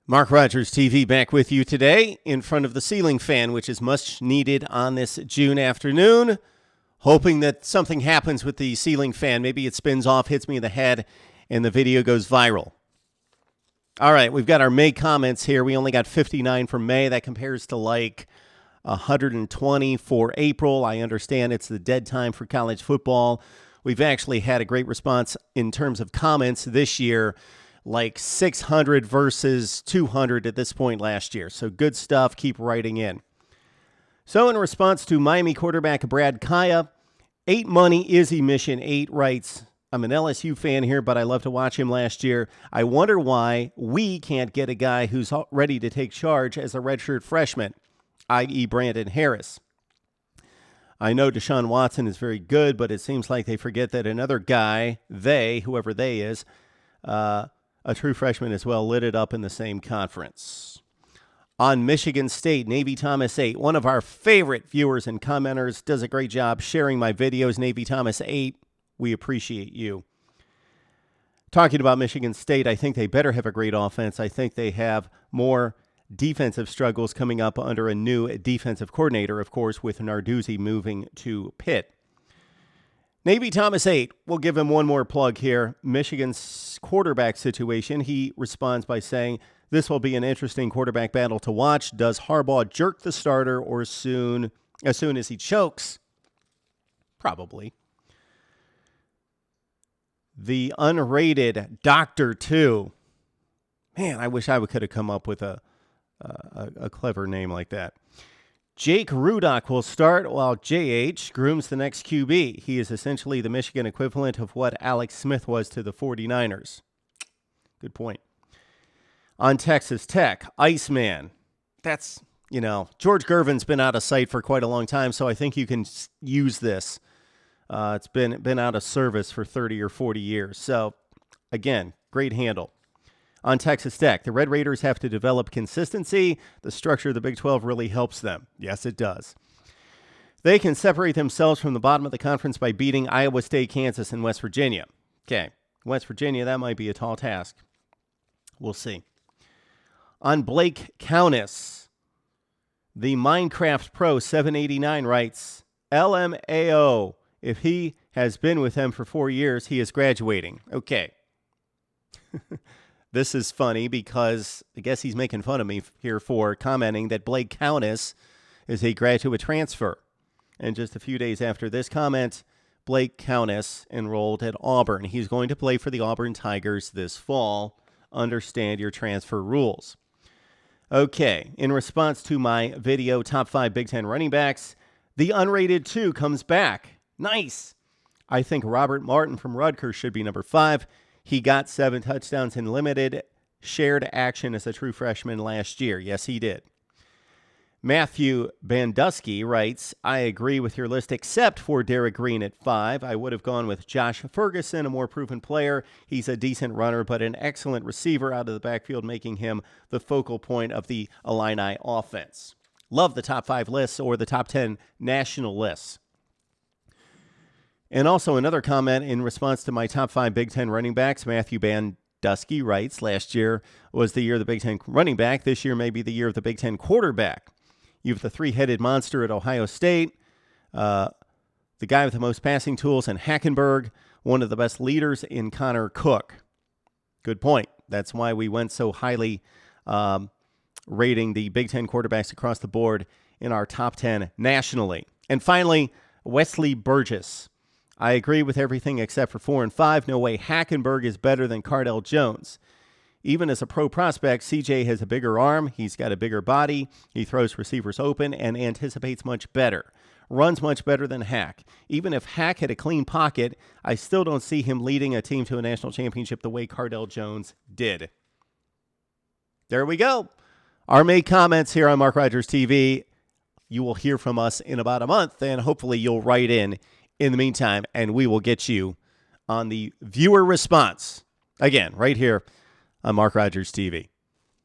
Mark Rogers TV back with you today in front of the ceiling fan, which is much needed on this June afternoon. Hoping that something happens with the ceiling fan. Maybe it spins off, hits me in the head, and the video goes viral. All right, we've got our May comments here. We only got 59 for May. That compares to like 120 for April. I understand it's the dead time for college football. We've actually had a great response in terms of comments this year, like 600 versus 200 at this point last year. So good stuff. Keep writing in. So in response to Miami quarterback Brad Kaya, 8 Money Izzy Mission 8 writes, I'm an LSU fan here, but I love to watch him last year. I wonder why we can't get a guy who's ready to take charge as a redshirt freshman, i.e. Brandon Harris. I know Deshaun Watson is very good, but it seems like they forget that another guy, whoever they is, a true freshman as well, lit it up in the same conference. On Michigan State, Navy Thomas 8, one of our favorite viewers and commenters, does a great job sharing my videos. Navy Thomas 8, we appreciate you. Talking about Michigan State, I think they better have a great offense. I think they have more defensive struggles coming up under a new defensive coordinator, of course, with Narduzzi moving to Pitt. Navy Thomas 8, we'll give him one more plug here. Michigan's quarterback situation, he responds by saying, this will be an interesting quarterback battle to watch. Does Harbaugh jerk the starter or as soon as he chokes? Probably. The unrated Dr. 2. Man, I wish I could have come up with a clever name like that. Jake Rudock will start while JH grooms the next QB. He is essentially the Michigan equivalent of what Alex Smith was to the 49ers. Good point. On Texas Tech, Iceman. That's, George Gervin's been out of sight for quite a long time, so I think you can use this. It's been out of service for 30 or 40 years. So, again, great handle. On Texas Tech, the Red Raiders have to develop consistency. The structure of the Big 12 really helps them. Yes, it does. They can separate themselves from the bottom of the conference by beating Iowa State, Kansas, and West Virginia. Okay, West Virginia, that might be a tall task. We'll see. On Blake Countess, the Minecraft Pro 789 writes, LMAO, if he has been with them for 4 years, he is graduating. Okay. This is funny because I guess he's making fun of me here for commenting that Blake Countess is a graduate transfer. And just a few days after this comment, Blake Countess enrolled at Auburn. He's going to play for the Auburn Tigers this fall. Understand your transfer rules. Okay, in response to my video, Top 5 Big Ten Running Backs, the unrated 2 comes back. Nice. I think Robert Martin from Rutgers should be number 5. He got 7 touchdowns in limited shared action as a true freshman last year. Yes, he did. Matthew Bandusky writes, I agree with your list except for Derek Green at 5. I would have gone with Josh Ferguson, a more proven player. He's a decent runner, but an excellent receiver out of the backfield, making him the focal point of the Illini offense. Love the top 5 lists or the top 10 national lists. And also another comment in response to my top 5 Big Ten running backs, Matthew Bandusky writes, last year was the year of the Big Ten running back. This year may be the year of the Big Ten quarterback. You have the 3-headed monster at Ohio State, the guy with the most passing tools in Hackenberg, one of the best leaders in Connor Cook. Good point. That's why we went so highly rating the Big Ten quarterbacks across the board in our top 10 nationally. And finally, Wesley Burgess. I agree with everything except for 4 and 5. No way Hackenberg is better than Cardell Jones. Even as a pro prospect, CJ has a bigger arm. He's got a bigger body. He throws receivers open and anticipates much better. Runs much better than Hack. Even if Hack had a clean pocket, I still don't see him leading a team to a national championship the way Cardell Jones did. There we go. Our May comments here on Mark Rogers TV. You will hear from us in about a month, and hopefully you'll write in the meantime, and we will get you on the viewer response. Again, right here on Mark Rogers TV.